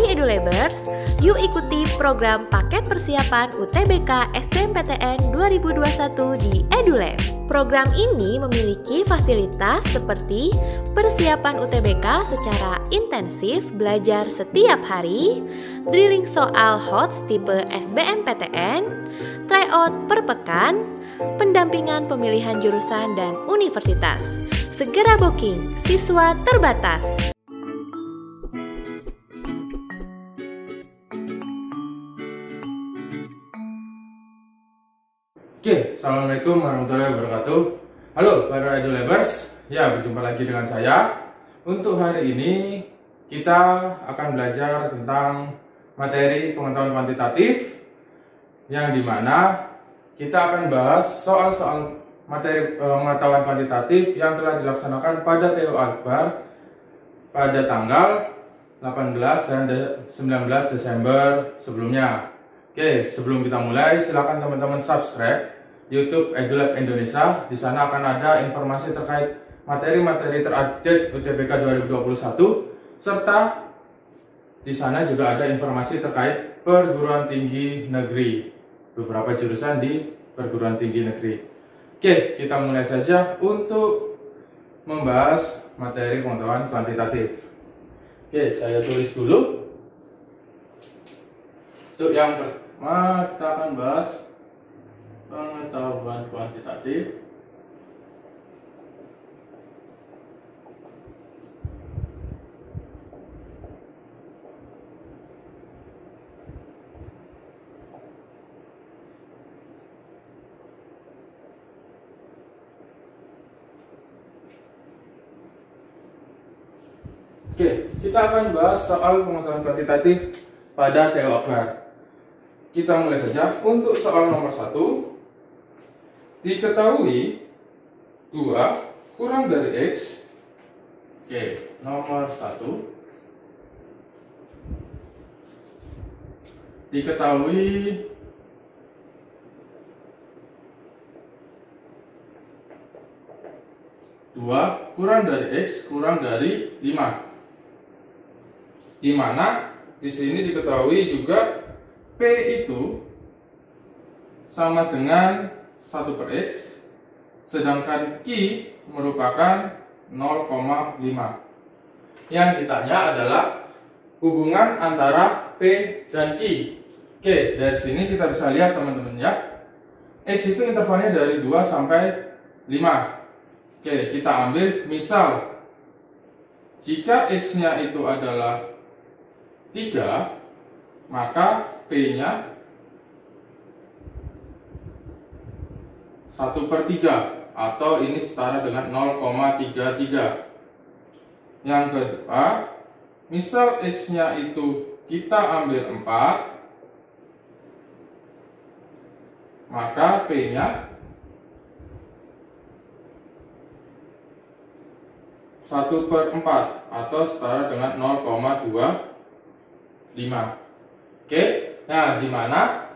Hai EduLabers, yuk ikuti program paket persiapan UTBK SBMPTN 2021 di EduLab. Program ini memiliki fasilitas seperti persiapan UTBK secara intensif, belajar setiap hari, drilling soal HOTS tipe SBMPTN, tryout per pekan, pendampingan pemilihan jurusan dan universitas. Segera booking, siswa terbatas. Oke, assalamualaikum warahmatullahi wabarakatuh. Halo para EduLabers, ya berjumpa lagi dengan saya. Untuk hari ini kita akan belajar tentang materi pengetahuan kuantitatif, yang dimana kita akan bahas soal-soal materi pengetahuan kuantitatif yang telah dilaksanakan pada TU Akbar pada tanggal 18 dan 19 Desember sebelumnya. Oke, sebelum kita mulai, silakan teman-teman subscribe YouTube EduLab Indonesia. Di sana akan ada informasi terkait materi-materi terupdate UTBK 2021, serta di sana juga ada informasi terkait perguruan tinggi negeri, beberapa jurusan di perguruan tinggi negeri. Oke, kita mulai saja untuk membahas materi pengetahuan kuantitatif. Oke, saya tulis dulu. Untuk yang pertama kita akan bahas pengetahuan kuantitatif. Oke, kita akan bahas soal pengetahuan kuantitatif pada TU Akbar. Kita mulai saja. Untuk soal nomor 1, diketahui 2 kurang dari X. Oke, nomor 1. Diketahui kurang dari X kurang dari 5. Di mana di sini diketahui juga P itu sama dengan 1 per X, sedangkan Q merupakan 0,5. Yang ditanya adalah hubungan antara P dan Q. Oke, dari sini kita bisa lihat teman-teman ya, X itu intervalnya dari 2 sampai 5. Oke, kita ambil misal jika X-nya itu adalah 3, maka P-nya 1/3 atau ini setara dengan 0,33. Yang kedua, misal X-nya itu kita ambil 4, maka P-nya 1/4 atau setara dengan 0,25. Oke, nah di mana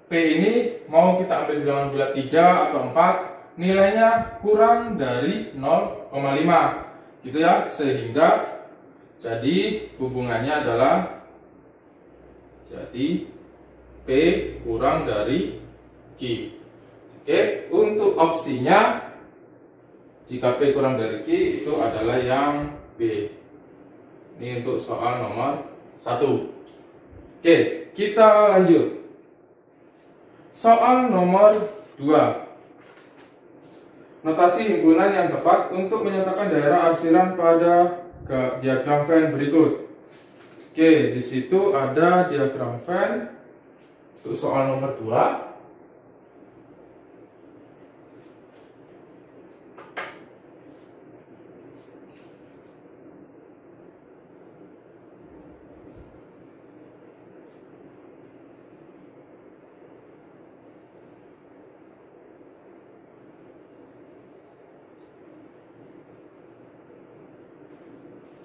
P ini mau kita ambil bilangan bulat 3 atau 4, nilainya kurang dari 0,5 gitu ya, sehingga jadi hubungannya adalah jadi P kurang dari Q. Oke, untuk opsinya jika P kurang dari Q itu adalah yang B. Ini untuk soal nomor 1. Oke, kita lanjut. Soal nomor 2. Notasi himpunan yang tepat untuk menyatakan daerah arsiran pada diagram Venn berikut. Oke, di situ ada diagram Venn untuk soal nomor 2.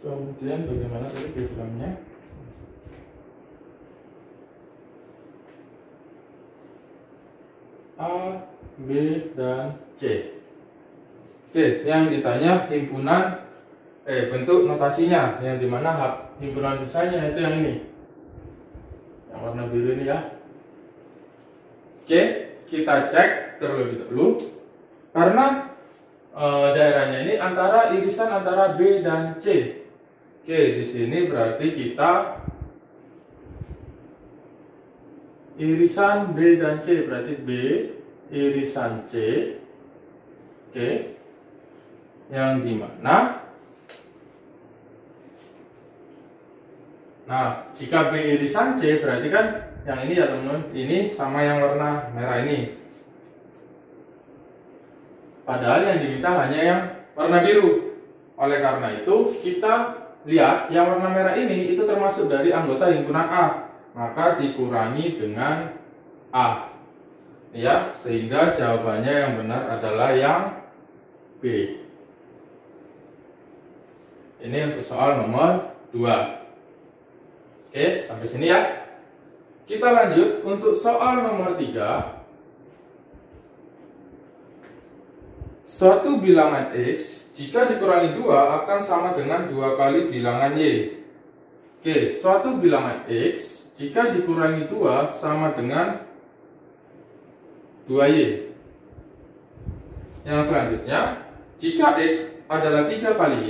Kemudian bagaimana tadi diagramnya? A, B, dan C. Oke, yang ditanya himpunan bentuk notasinya, yang dimana himpunan misalnya itu yang ini. yang warna biru ini ya. Oke, kita cek terlebih dahulu karena daerahnya ini irisan antara B dan C. Oke, di sini berarti kita irisan B dan C, berarti B irisan C. Oke, yang dimana jika B irisan C berarti kan yang ini ya teman-teman, ini sama yang warna merah ini. Padahal yang diminta hanya yang warna biru. Oleh karena itu kita lihat yang warna merah ini itu termasuk dari anggota himpunan A, maka dikurangi dengan A. Ya, sehingga jawabannya yang benar adalah yang B. Ini untuk soal nomor 2. Oke, sampai sini ya. Kita lanjut untuk soal nomor 3. Suatu bilangan X jika dikurangi 2 akan sama dengan 2 kali bilangan Y. Oke, suatu bilangan X jika dikurangi 2 sama dengan 2Y. Yang selanjutnya, jika X adalah 3 kali Y,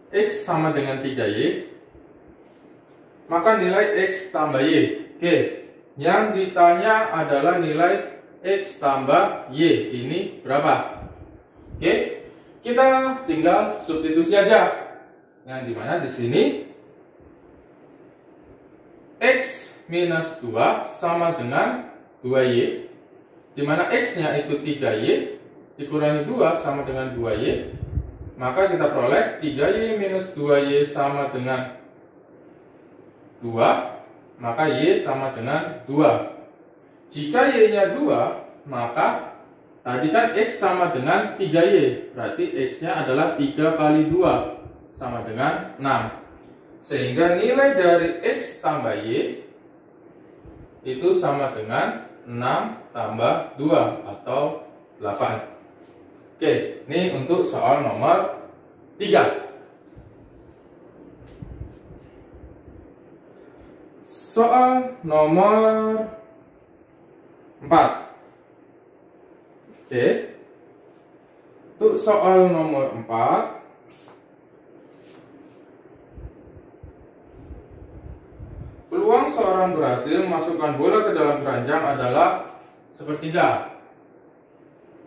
X sama dengan 3Y, maka nilai X tambah Y. Oke, yang ditanya adalah nilai X tambah Y ini berapa? Oke, kita tinggal substitusi aja. Yang dimana di sini X minus 2 sama dengan 2Y, dimana X-nya itu 3Y, dikurangi 2 sama dengan 2Y, maka kita peroleh 3Y minus 2Y sama dengan 2, maka Y sama dengan 2. Jika Y-nya 2, maka tadi kan X sama dengan 3Y, berarti X-nya adalah 3 kali 2 sama dengan 6. Sehingga nilai dari X tambah Y itu sama dengan 6 tambah 2 atau 8. Oke, ini untuk soal nomor 3. Soal nomor 4. Oke, untuk soal nomor 4, peluang seorang berhasil memasukkan bola ke dalam keranjang adalah sepertiga.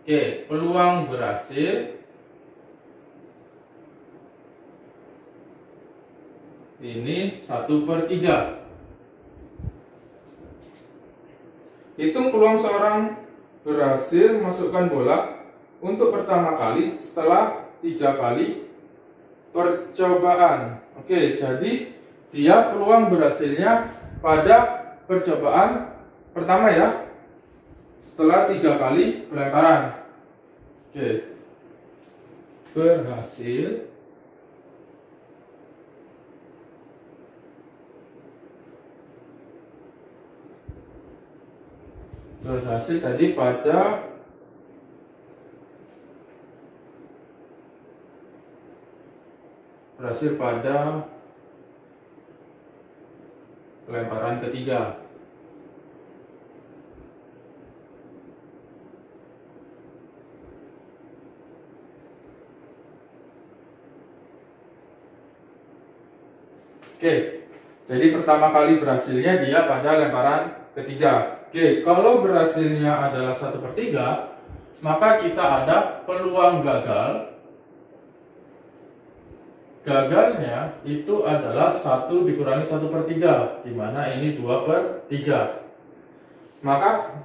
Oke, peluang berhasil ini 1/3. Hitung peluang seorang berhasil memasukkan bola untuk pertama kali setelah 3 kali percobaan. Oke, jadi dia peluang berhasilnya pada percobaan pertama ya, setelah 3 kali pelemparan. Oke, berhasil tadi pada pelemparan ketiga. Oke, jadi pertama kali berhasilnya dia pada lemparan ketiga. Oke, kalau berhasilnya adalah 1/3, maka kita ada peluang gagal. Gagalnya itu adalah 1 dikurangi 1/3, di mana ini 2/3. Maka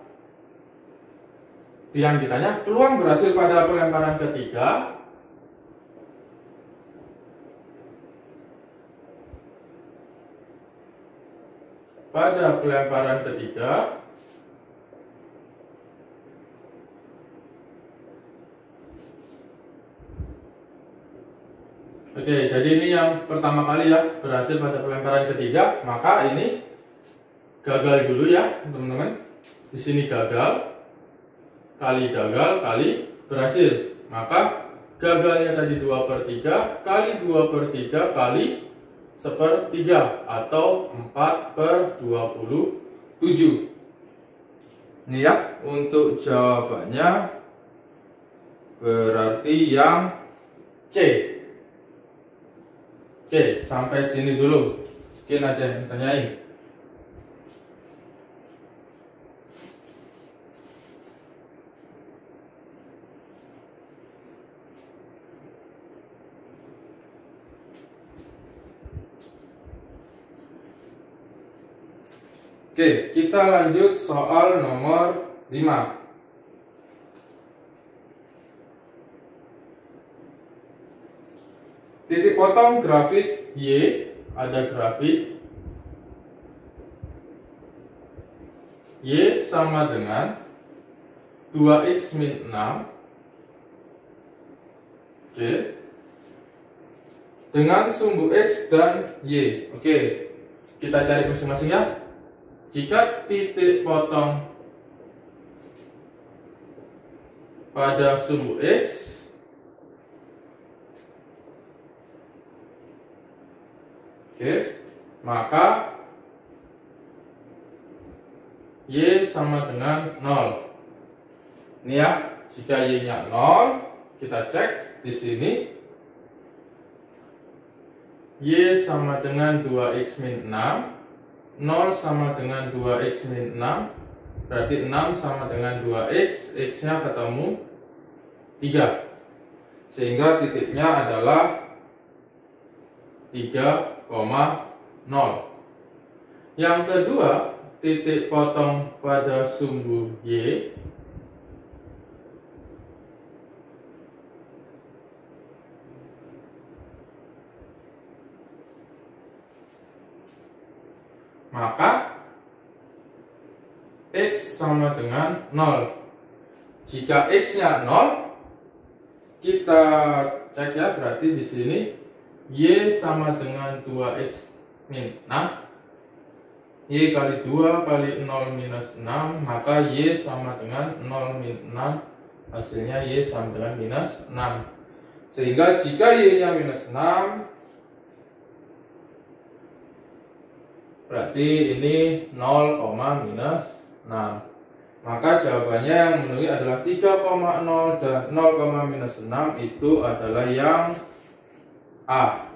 yang ditanya peluang berhasil pada pelemparan ketiga Oke, jadi ini yang pertama kali ya, berhasil pada pelemparan ketiga, maka ini gagal dulu ya, teman-teman. Di sini gagal kali berhasil. Maka gagalnya tadi 2/3 kali 2/3 kali 1/3 atau 4/27. Ini ya, untuk jawabannya berarti yang C. Oke, sampai sini dulu. Mungkin ada yang tanyain. Oke, kita lanjut soal nomor 5. Titik potong grafik Y, ada grafik Y sama dengan 2x min 6. Oke. Dengan sumbu X dan Y. Oke, kita cari masing-masing ya. Jika titik potong pada sumbu X maka Y sama dengan 0. Ini ya, jika Y-nya 0, kita cek di sini. Y sama dengan 2x min 6. 0 sama dengan 2x min 6, berarti 6 sama dengan 2x, x-nya ketemu 3. Sehingga titiknya adalah 3,0. Yang kedua, titik potong pada sumbu Y maka X sama dengan 0. Jika X-nya 0, kita cek ya, berarti di sini Y sama dengan 2x min 6. Y kali 2 kali 0 minus 6, maka Y sama dengan 0 min 6. Hasilnya Y sama dengan minus 6. Sehingga jika Y-nya minus 6, berarti ini 0, minus 6. Maka jawabannya yang memenuhi adalah 3,0 dan 0, minus 6 itu adalah yang A.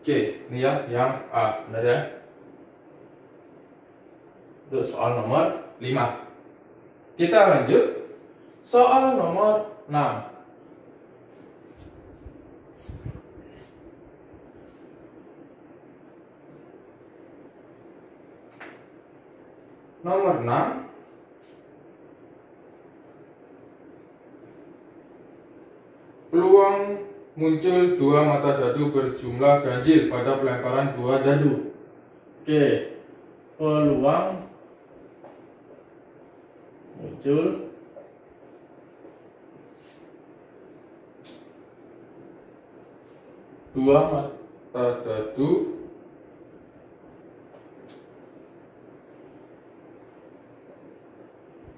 Oke, ini ya yang A, benar ya. Untuk soal nomor 5. Kita lanjut soal nomor 6. Nomor 6, peluang muncul dua mata dadu berjumlah ganjil pada pelemparan dua dadu. Oke, peluang muncul dua mata dadu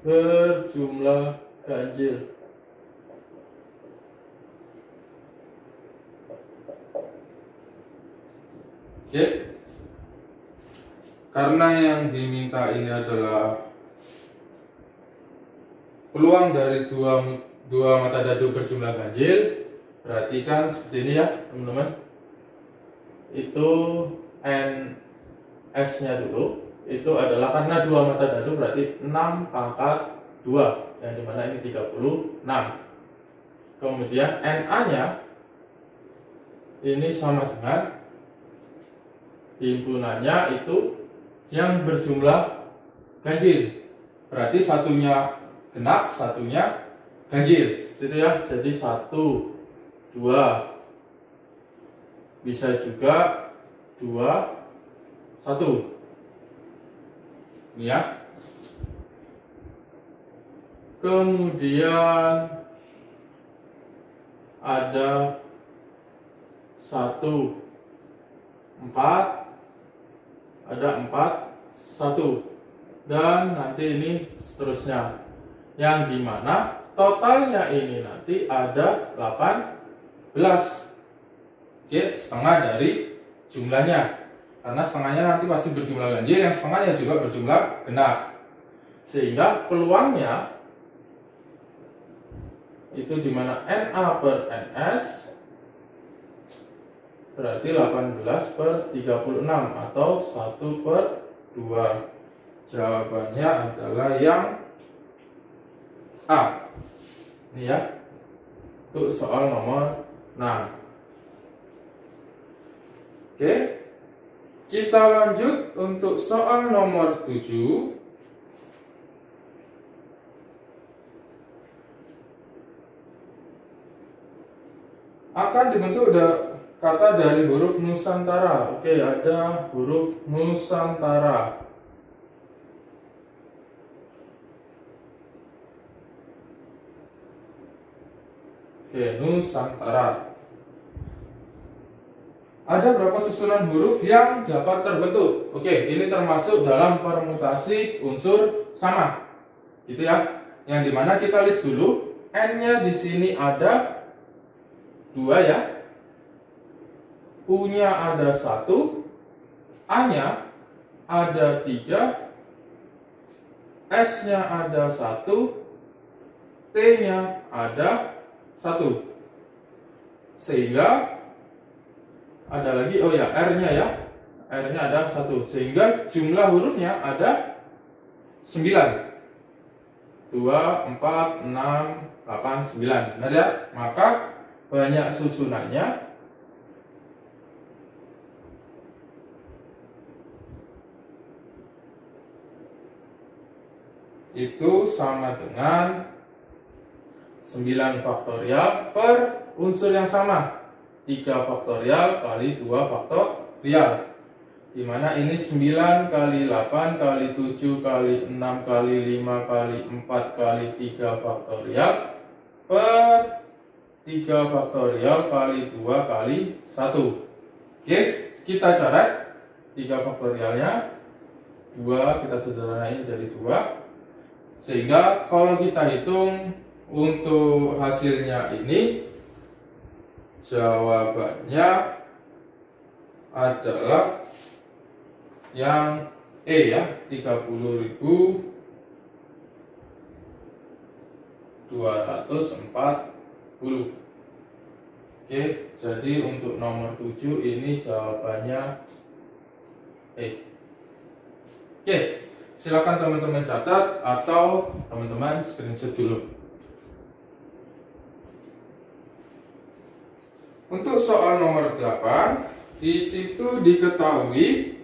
berjumlah ganjil. Oke. Karena yang diminta ini adalah peluang dari dua mata dadu berjumlah ganjil, berarti kan seperti ini ya, teman-teman. Itu NS-nya dulu. Itu adalah karena dua mata dadu berarti 6 pangkat 2, yang dimana ini 36. Kemudian NA-nya ini sama dengan himpunannya itu yang berjumlah ganjil, berarti satunya genap, satunya ganjil, gitu ya. Jadi 1, 2, bisa juga 2, 1. Ini ya. Kemudian ada 1, 4, ada 4, 1, dan nanti ini seterusnya, yang dimana totalnya ini nanti ada 18. Oke, setengah dari jumlahnya. Karena setengahnya nanti pasti berjumlah ganjil, yang setengahnya juga berjumlah genap. Sehingga peluangnya itu dimana NA per NS berarti 18 per 36 atau 1 per 2. Jawabannya adalah yang A. Ini ya, untuk soal nomor 6. Oke, kita lanjut untuk soal nomor 7. Akan dibentuk kata dari huruf Nusantara. Oke, ada huruf Nusantara. Oke, Nusantara. Ada berapa susunan huruf yang dapat terbentuk? Oke, ini termasuk dalam permutasi unsur sama. Gitu ya. Yang dimana kita list dulu. N-nya di sini ada 2 ya. U-nya ada 1. A-nya ada 3. S-nya ada 1. T-nya ada 1. Sehingga ada lagi, oh ya, R-nya ya. R-nya ada 1. Sehingga jumlah hurufnya ada 9. 2, 4, 6, 8, 9. Benar ya? Maka banyak susunannya itu sama dengan 9 faktorial per unsur yang sama. 3 faktorial kali 2 faktorial. Dimana ini 9 kali 8 kali 7 kali 6 kali 5 kali 4 kali 3 faktorial per 3 faktorial kali 2 kali 1. Oke, kita coret 3 faktorialnya. 2 kita sederhanain jadi 2. Sehingga kalau kita hitung untuk hasilnya ini, jawabannya adalah yang E ya, 30.240. Oke, jadi untuk nomor 7 ini jawabannya E. Oke, silakan teman-teman catat atau teman-teman screenshot dulu. Untuk soal nomor 8, di situ diketahui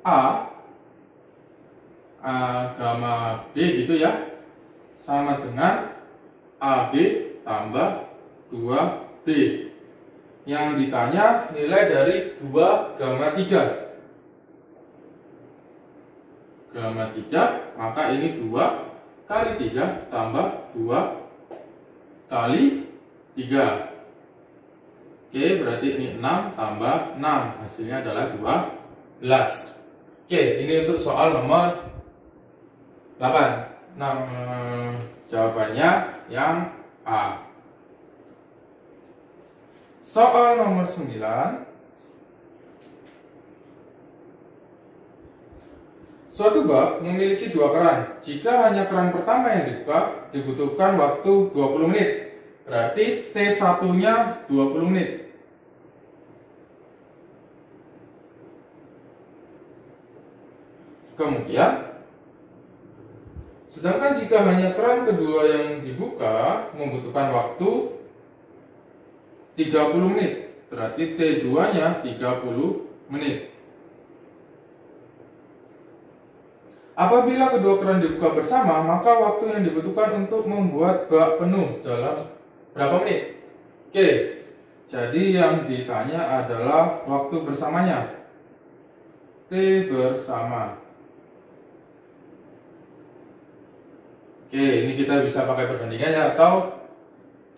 A gamma B gitu ya, sama dengan AB tambah 2B. Yang ditanya nilai dari 2 gamma 3. Gamma 3, maka ini 2 kali 3 tambah 2 kali 3. Oke, berarti ini 6 tambah 6. Hasilnya adalah 12. Oke, ini untuk soal nomor 8. Jawabannya yang A. Soal nomor 9. Suatu bak memiliki 2 keran. Jika hanya keran pertama yang dibuka, dibutuhkan waktu 20 menit. Berarti T1-nya 20 menit. Kemudian, sedangkan jika hanya keran kedua yang dibuka, membutuhkan waktu 30 menit. Berarti T2-nya 30 menit. Apabila kedua keran dibuka bersama, maka waktu yang dibutuhkan untuk membuat bak penuh dalam berapa menit? Oke, jadi yang ditanya adalah waktu bersamanya. T bersama. Oke, ini kita bisa pakai perbandingannya atau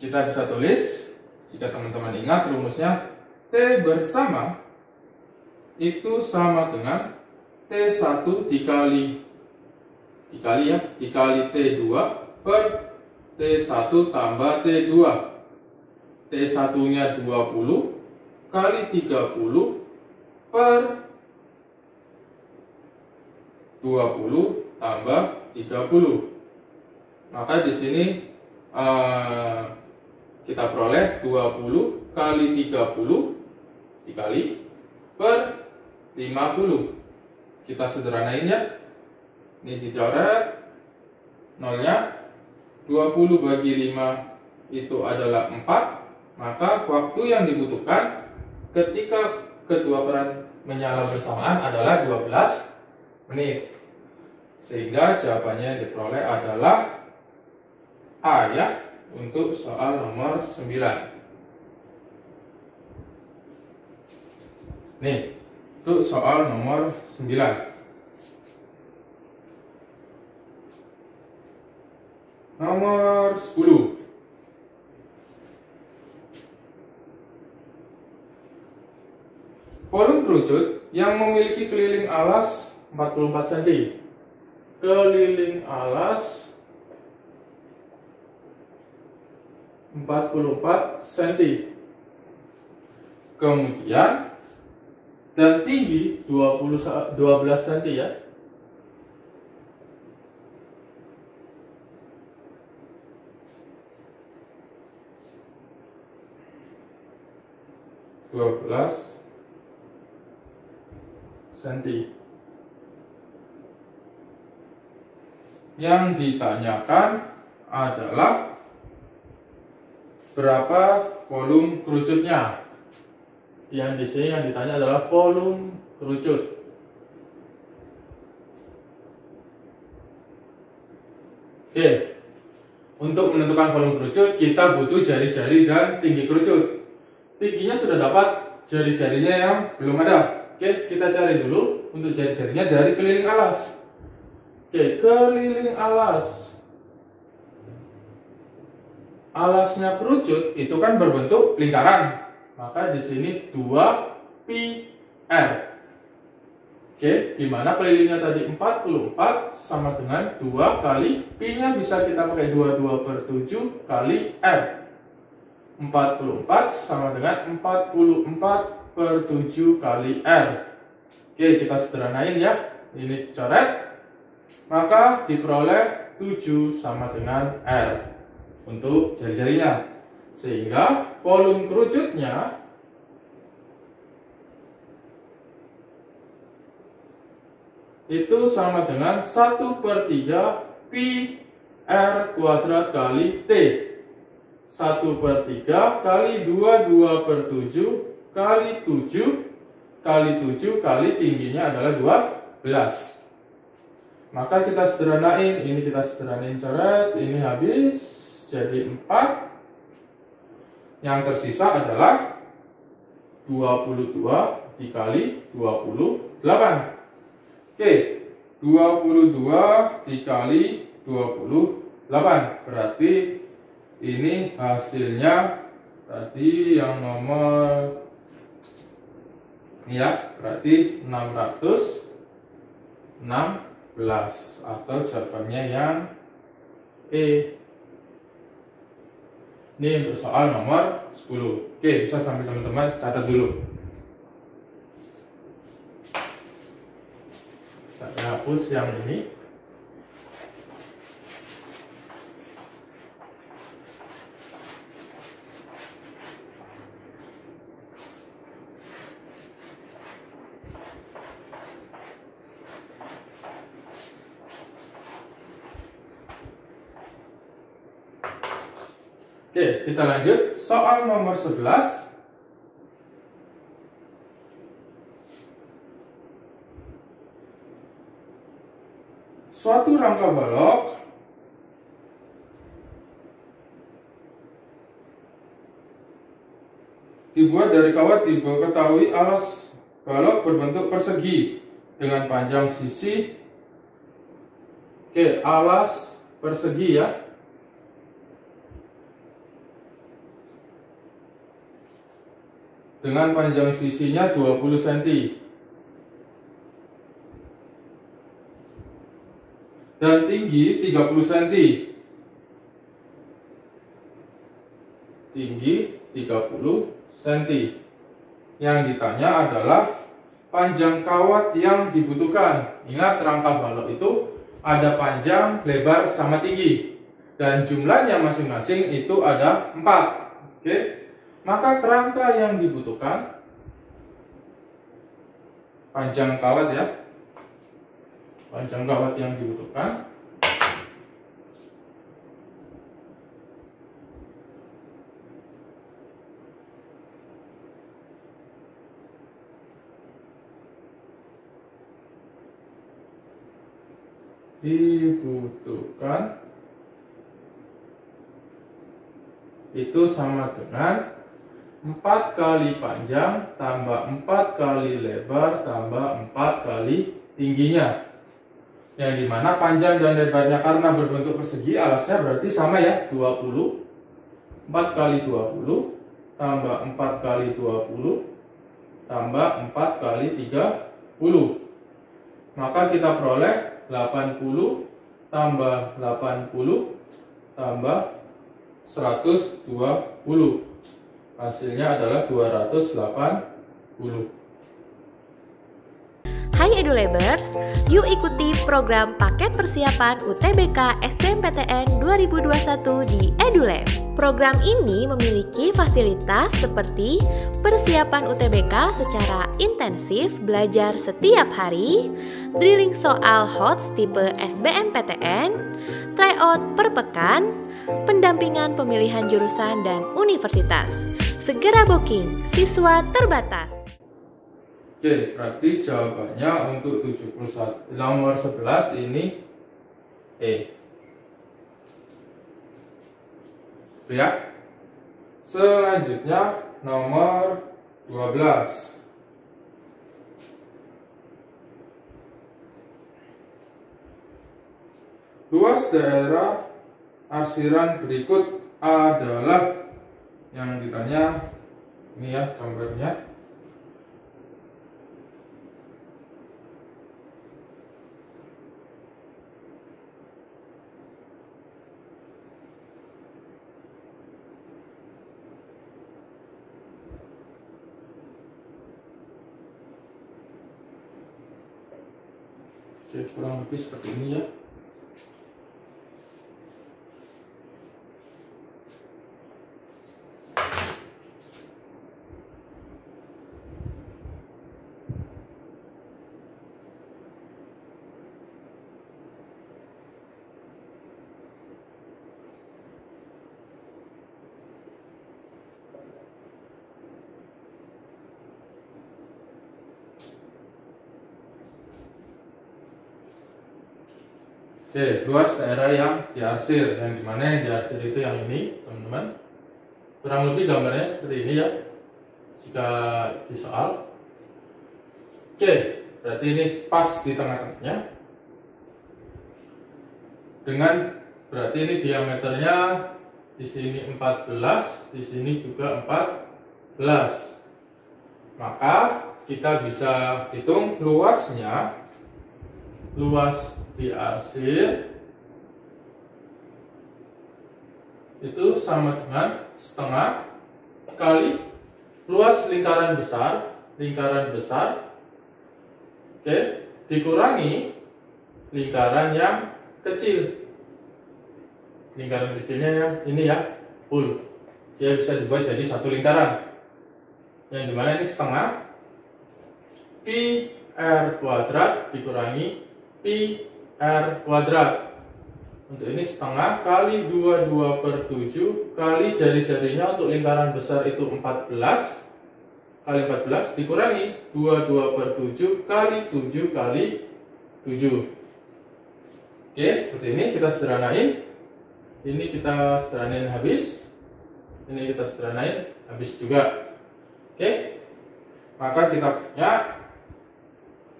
kita bisa tulis. Jika teman-teman ingat rumusnya, T bersama itu sama dengan T1 dikali T2 per T1 tambah T2. T1-nya 20 kali 30 per 20 tambah 30. Maka di sini kita peroleh 20 kali 30 dikali per 50. Kita sederhanain ya. Ini dicoret, nolnya 20 bagi 5 itu adalah 4. Maka waktu yang dibutuhkan ketika kedua peran menyala bersamaan adalah 12 menit. Sehingga jawabannya yang diperoleh adalah A ya, untuk soal nomor 9. Nih, untuk soal nomor 9. Nomor 10. Volume kerucut yang memiliki keliling alas 44 cm. Keliling alas 44 cm. Kemudian dan tinggi 12 cm ya. Yang ditanyakan adalah berapa volume kerucutnya. Yang di sini yang ditanya adalah volume kerucut. Oke, untuk menentukan volume kerucut kita butuh jari-jari dan tinggi kerucut. Tingginya sudah dapat, jari-jarinya yang belum ada. Oke, kita cari dulu untuk jari-jarinya dari keliling alas. Oke, keliling alas. Alasnya kerucut itu kan berbentuk lingkaran. Maka di sini 2πr. Oke, dimana kelilingnya tadi 44 sama dengan 2 kali pi-nya bisa kita pakai 22 per 7 kali r. 44 sama dengan 44 per 7 kali r. Oke, kita sederhanain ya. Ini coret. Maka diperoleh 7 sama dengan r untuk jari-jarinya. Sehingga volume kerucutnya itu sama dengan 1/3 pi r kuadrat kali t. 1/3 kali 22 per 7 kali 7 kali 7 kali tingginya adalah 12. Maka kita sederhanain, ini kita sederhanain coret, ini habis jadi 4. Yang tersisa adalah 22 dikali 28. Oke, 22 dikali 28 berarti ini hasilnya tadi yang nomor ini ya, berarti 616 atau jawabannya yang E. Ini untuk soal nomor 10. Oke, bisa sambil teman-teman catat dulu. Saya hapus yang ini. Oke, kita lanjut. Soal nomor 11. Suatu rangka balok dibuat dari kawat. Diketahui alas balok berbentuk persegi dengan panjang sisi. Oke, alas persegi ya. Dengan panjang sisinya 20 cm dan tinggi 30 cm. Tinggi 30 cm. Yang ditanya adalah panjang kawat yang dibutuhkan. Ingat, rangka balok itu ada panjang, lebar, sama tinggi. Dan jumlahnya masing-masing itu ada 4. Oke. Maka kerangka yang dibutuhkan, panjang kawat ya. Panjang kawat yang dibutuhkan itu sama dengan 4 kali panjang tambah 4 kali lebar tambah 4 kali tingginya. Yang dimana panjang dan lebarnya karena berbentuk persegi, alasnya berarti sama ya, 20. 4 kali 20 tambah 4 kali 20 tambah 4 kali 30. Maka kita peroleh 80 tambah 80 tambah 120. Hasilnya adalah 280. Hai EduLabers, yuk ikuti program paket persiapan UTBK SBMPTN 2021 di EduLab. Program ini memiliki fasilitas seperti persiapan UTBK secara intensif belajar setiap hari, drilling soal HOTS tipe SBMPTN, tryout per pekan, pendampingan pemilihan jurusan dan universitas. Segera booking, siswa terbatas. Oke, berarti jawabannya untuk 71 nomor 11 ini E. Ya. Selanjutnya nomor 12. Luas daerah arsiran berikut adalah, yang ditanya ini ya gambarnya. Oke, kurang lebih seperti ini ya. Oke, luas daerah yang diarsir, yang dimana yang diarsir itu yang ini, teman-teman. Kurang lebih gambarnya seperti ini ya, jika di soal. Oke, berarti ini pas di tengah-tengahnya. Dengan berarti ini diameternya di sini 14, di sini juga 14. Maka kita bisa hitung luasnya. Luas diarsir itu sama dengan setengah kali luas lingkaran besar, oke, dikurangi lingkaran yang kecil. Lingkaran kecilnya yang ini ya, full. Dia bisa dibuat jadi satu lingkaran. Yang dimana ini setengah pi r kuadrat dikurangi pi r kuadrat. Untuk ini setengah kali 22/7 kali jari-jarinya untuk lingkaran besar itu 14 kali 14 dikurangi 22/7 kali 7 kali 7. Oke, seperti ini kita sederhanain. Ini kita sederhanain habis. Ini kita sederhanain habis juga. Oke. Maka kita punya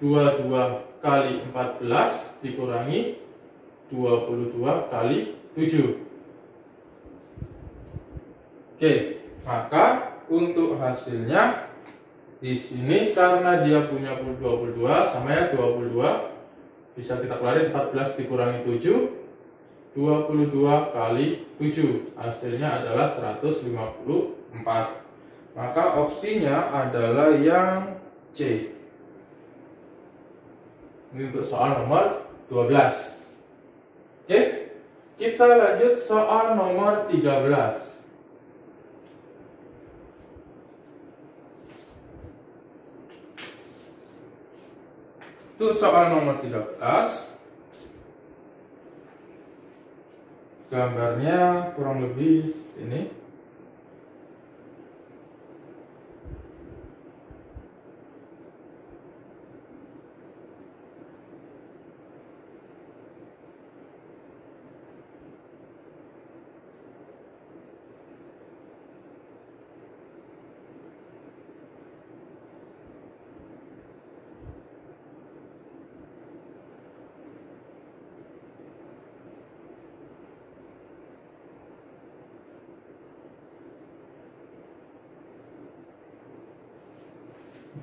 22 kali 14 dikurangi 22 kali 7. Oke, maka untuk hasilnya di sini karena dia punya 22 sama ya 22 bisa kita keluarin 14 dikurangi 7 22 kali 7 hasilnya adalah 154. 4. Maka opsinya adalah yang C. Ini untuk soal nomor 12. Oke, kita lanjut soal nomor 13. Untuk soal nomor 13, gambarnya kurang lebih ini.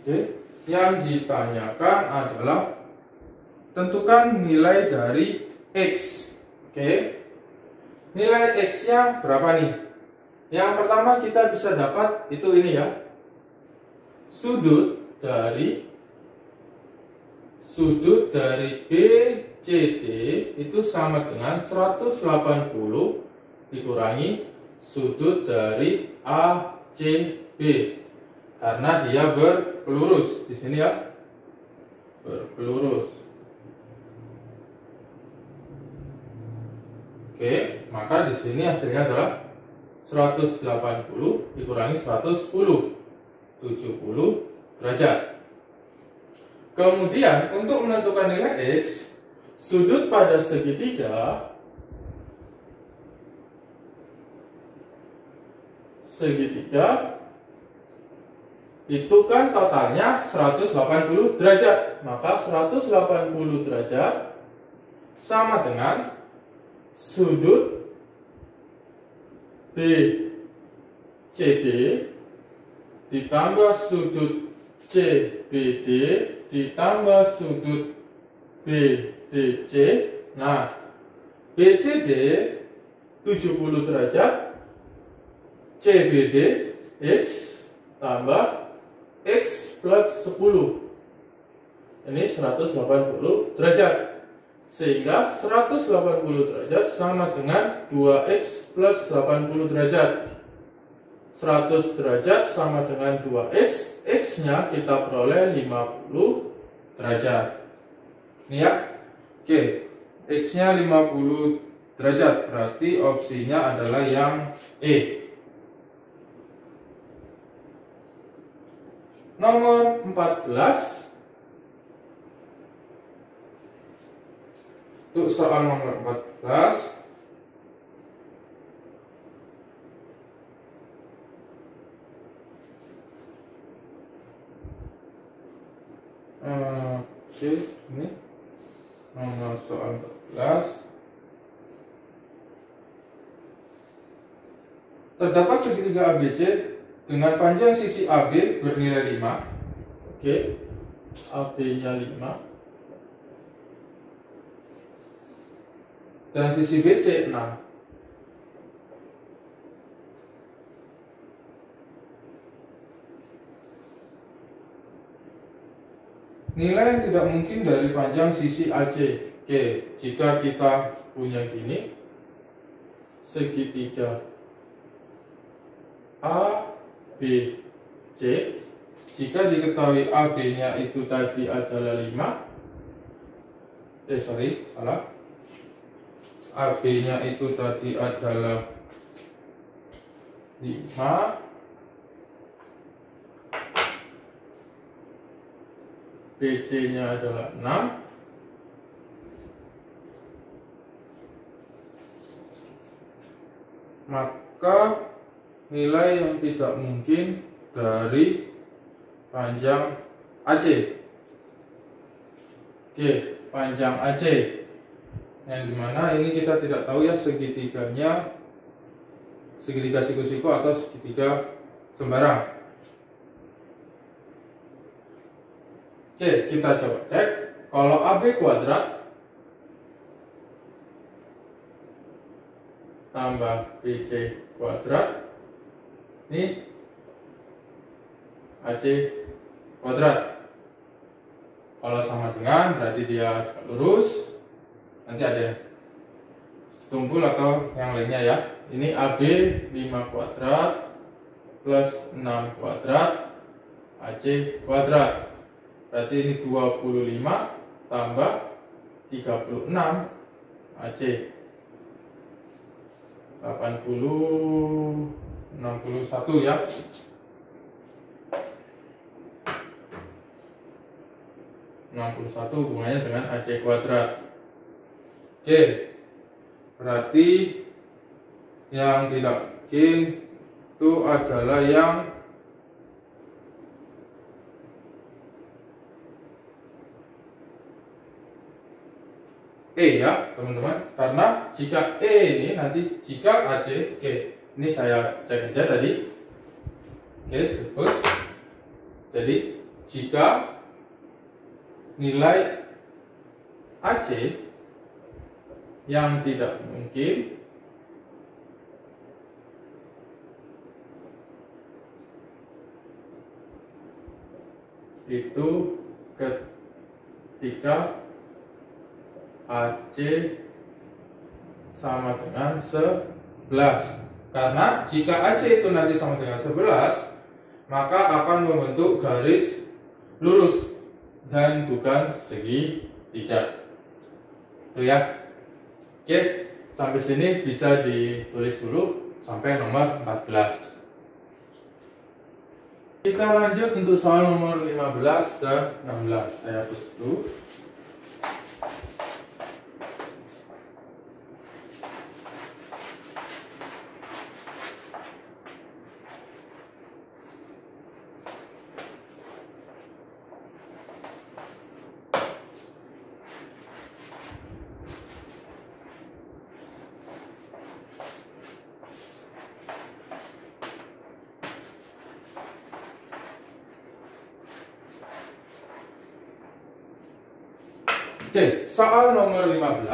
Oke, yang ditanyakan adalah tentukan nilai dari X. Oke, nilai X-nya berapa nih? Yang pertama kita bisa dapat itu ini ya, sudut dari BCD itu sama dengan 180 dikurangi sudut dari ACB. Karena dia berpelurus di sini ya, berpelurus. Oke, maka di sini hasilnya adalah 180 dikurangi 110, 70 derajat. Kemudian untuk menentukan nilai X, sudut pada segitiga itu kan totalnya 180 derajat. Maka 180 derajat sama dengan sudut BCD ditambah sudut CBD ditambah sudut BDC. Nah, BCD 70 derajat, CBD X tambah X plus 10. Ini 180 derajat. Sehingga 180 derajat sama dengan 2X plus 80 derajat. 100 derajat sama dengan 2X. X-nya kita peroleh 50 derajat. Ini ya. Oke, X-nya 50 derajat. Berarti opsinya adalah yang E. Nomor 14. Untuk soal nomor 14, oke, ini nomor soal 14. Terdapat segitiga ABC dengan panjang sisi AB bernilai 5. Oke, AB-nya 5. Dan sisi BC 6. Nilai yang tidak mungkin dari panjang sisi AC. Oke, jika kita punya gini, segitiga ABC, jika diketahui AB-nya itu tadi adalah 5, AB-nya itu tadi adalah 5, BC-nya adalah 6, maka nilai yang tidak mungkin dari panjang AC. Oke, panjang AC yang dimana ini kita tidak tahu ya segitiganya, segitiga siku-siku atau segitiga sembarang. Oke, kita coba cek. Kalau AB kuadrat tambah BC kuadrat, Ini AC kuadrat. Kalau sama dengan berarti dia lurus. Nanti ada tumpul atau yang lainnya ya. Ini AB 5 kuadrat plus 6 kuadrat AC kuadrat. Berarti ini 25 tambah 36 AC 61 ya. Hubungannya dengan AC kuadrat. Oke, berarti yang tidak mungkin itu adalah yang E ya teman-teman, karena jika E ini nanti jika AC, oke, ini saya cek aja tadi. Oke, terus jadi jika nilai AC yang tidak mungkin itu ketika AC sama dengan 11. Karena jika AC itu nanti sama dengan 11, maka akan membentuk garis lurus dan bukan segitiga. Itu ya. Oke, sampai sini bisa ditulis dulu sampai nomor 14. Kita lanjut untuk soal nomor 15 dan 16. Saya hapus dulu. Oke, soal nomor 15.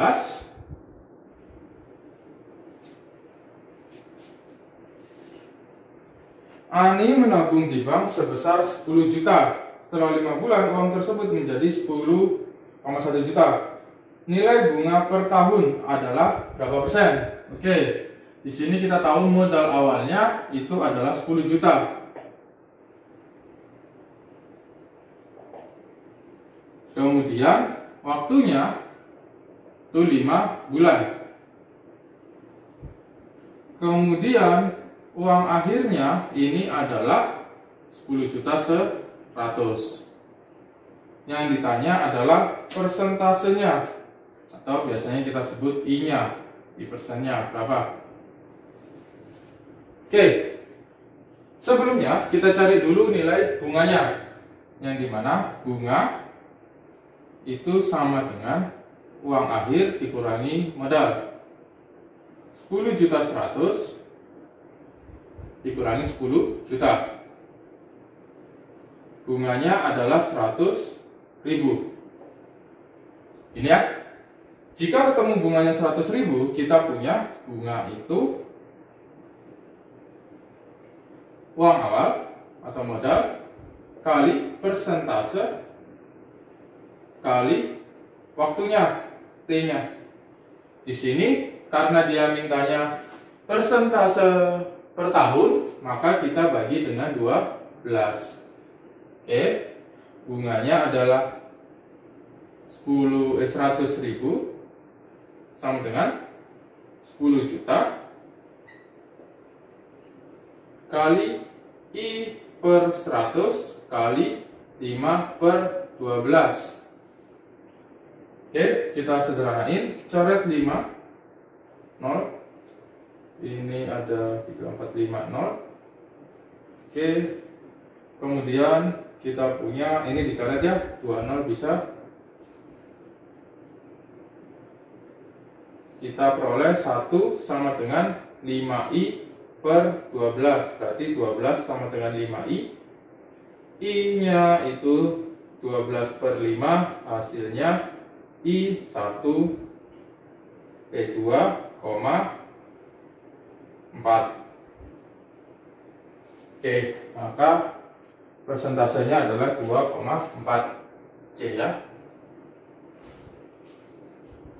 Ani menabung di bank sebesar 10 juta. Setelah 5 bulan, uang tersebut menjadi 10,1 juta. Nilai bunga per tahun adalah berapa persen? Oke, di sini kita tahu modal awalnya itu adalah 10 juta. Kemudian waktunya itu 5 bulan. Kemudian uang akhirnya ini adalah 10 juta 100. Yang ditanya adalah persentasenya, atau biasanya kita sebut I-nya, I persennya berapa. Oke, sebelumnya kita cari dulu nilai bunganya, yang dimana bunga itu sama dengan uang akhir dikurangi modal. 10 juta 100 dikurangi 10 juta. Bunganya adalah 100.000. Ini ya. Jika ketemu bunganya 100.000, kita punya bunga itu uang awal atau modal kali persentase kali waktunya, T-nya. Di sini karena dia mintanya persentase per tahun, maka kita bagi dengan 12. Oke, bunganya adalah 100.000 sama dengan 10 juta kali I per 100 kali 5 per 12. Oke, kita sederhanain, coret 5, 0. Ini ada 3, 4, 5, 0. Oke, kemudian kita punya, ini dicoret ya, 2, 0 bisa. Kita peroleh 1 sama dengan 5I per 12. Berarti 12 sama dengan 5I. I-nya itu 12 per 5, hasilnya I 2,4. Oke, maka persentasenya adalah 2,4 C ya.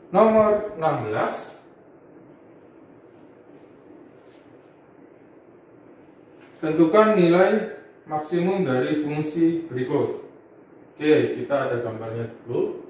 Nomor 16, tentukan nilai maksimum dari fungsi berikut. Oke, kita ada gambarnya dulu.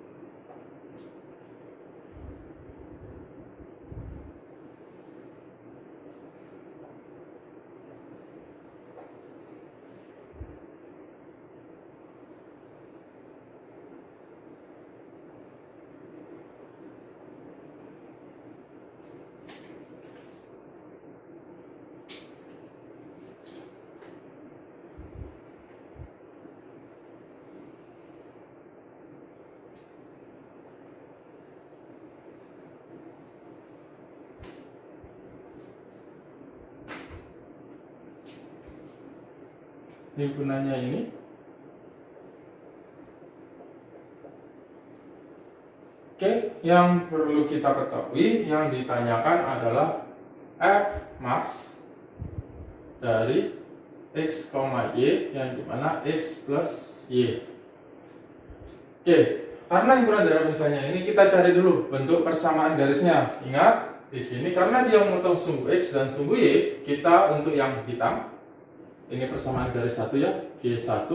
Himpunannya ini oke, yang perlu kita ketahui, yang ditanyakan adalah F max dari X, Y, yang dimana X plus Y. Oke, karena himpunan dari misalnya ini, kita cari dulu bentuk persamaan garisnya. Ingat, di sini karena dia memotong sumbu X dan sumbu Y, kita untuk yang hitam ini persamaan garis 1 ya, G1.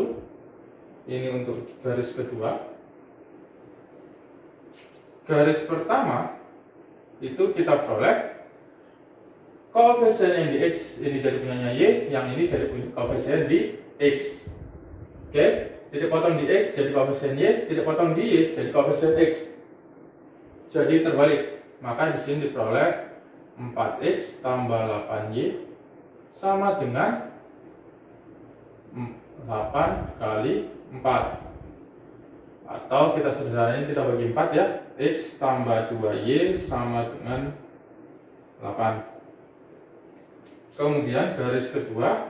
Ini untuk garis kedua. Garis pertama itu kita peroleh koefisien yang di X ini jadi punyanya Y, yang ini jadi punya koefisien di X. Oke, titik potong di X jadi koefisien Y, titik potong di Y jadi koefisien X. Jadi terbalik. Maka di sini diperoleh 4X tambah 8Y sama dengan 8 kali 4, atau kita sederhanain, kita bagi 4 ya, X tambah 2Y sama dengan 8. Kemudian garis kedua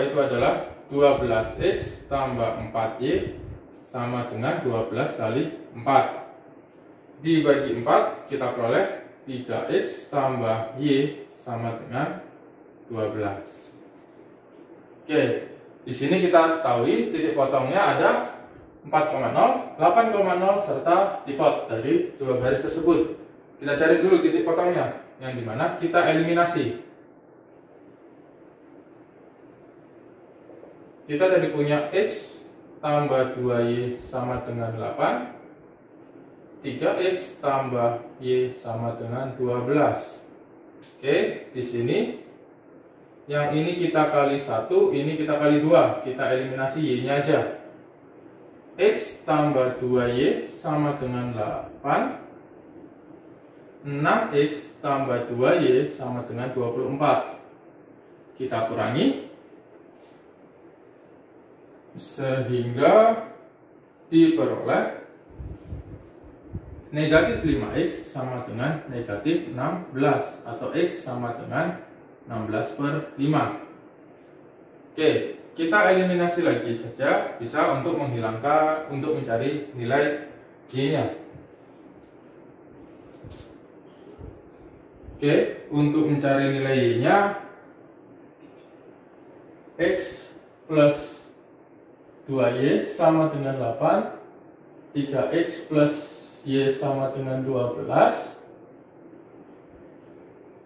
itu adalah 12X tambah 4Y sama dengan 12 kali 4. Dibagi 4 kita peroleh 3X tambah Y sama dengan 12. Oke, di sini kita ketahui titik potongnya ada 4,0, 8,0 serta dipot dari dua garis tersebut. Kita cari dulu titik potongnya, yang dimana kita eliminasi. Kita tadi punya X tambah 2Y sama dengan 8, 3X tambah Y sama dengan 12. Oke, di sini yang ini kita kali 1, ini kita kali 2. Kita eliminasi Y-nya aja. X tambah 2Y sama dengan 8. 6X tambah 2Y sama dengan 24. Kita kurangi. Sehingga diperoleh negatif 5X sama dengan negatif 16. Atau X sama dengan 16/5. Oke, kita eliminasi lagi saja, bisa untuk menghilangkan, untuk mencari nilai Y-nya. Oke, untuk mencari nilai Y-nya, X plus 2Y sama dengan 8, 3X plus Y sama dengan 12.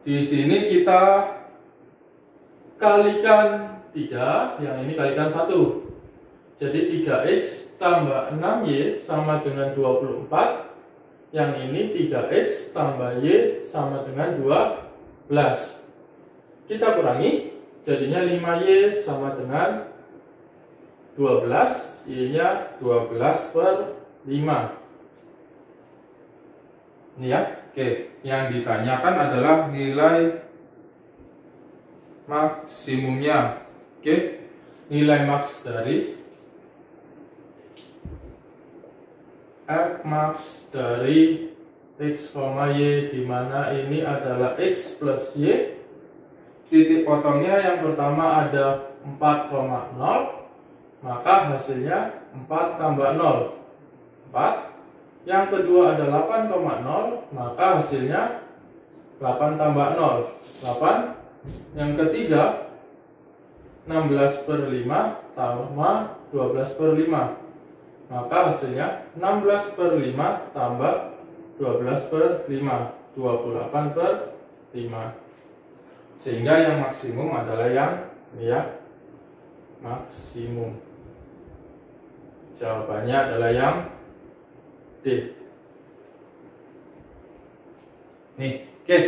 Di sini kita kalikan 3, yang ini kalikan 1. Jadi 3X tambah 6Y sama dengan 24. Yang ini 3X tambah Y sama dengan 12. Kita kurangi, jadinya 5Y sama dengan 12. Y-nya 12/5. Ini ya. Oke, yang ditanyakan adalah nilai maksimumnya. Oke, nilai max dari F max dari X, Y, di mana ini adalah X plus Y. Titik potongnya yang pertama ada 4,0, maka hasilnya 4 tambah 0, 4. Yang kedua ada 8,0, maka hasilnya 8 tambah 0, 8. Yang ketiga, 16/5 tambah 12/5. Maka hasilnya 16/5 tambah 12/5, 28/5. Sehingga yang maksimum adalah yang maksimum. Jawabannya adalah yang D. Nih, oke.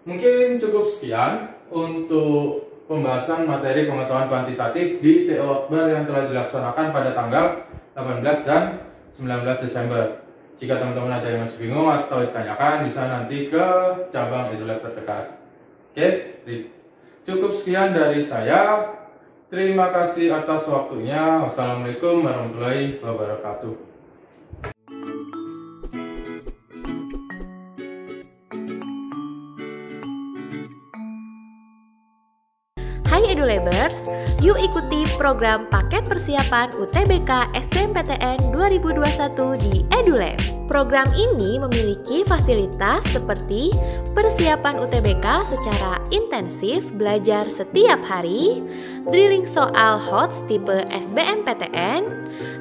Mungkin cukup sekian untuk pembahasan materi pengetahuan kuantitatif di TO Akbar yang telah dilaksanakan pada tanggal 18 dan 19 Desember. Jika teman-teman ada yang masih bingung atau ditanyakan, bisa nanti ke cabang EduLab terdekat. Oke, cukup sekian dari saya. Terima kasih atas waktunya. Wassalamualaikum warahmatullahi wabarakatuh. Hai EduLabers, yuk ikuti program paket persiapan UTBK SBMPTN 2021 di EduLab. Program ini memiliki fasilitas seperti persiapan UTBK secara intensif, belajar setiap hari, drilling soal HOTS tipe SBMPTN,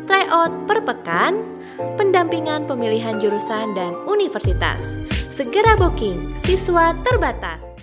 tryout per pekan, pendampingan pemilihan jurusan dan universitas. Segera booking, siswa terbatas.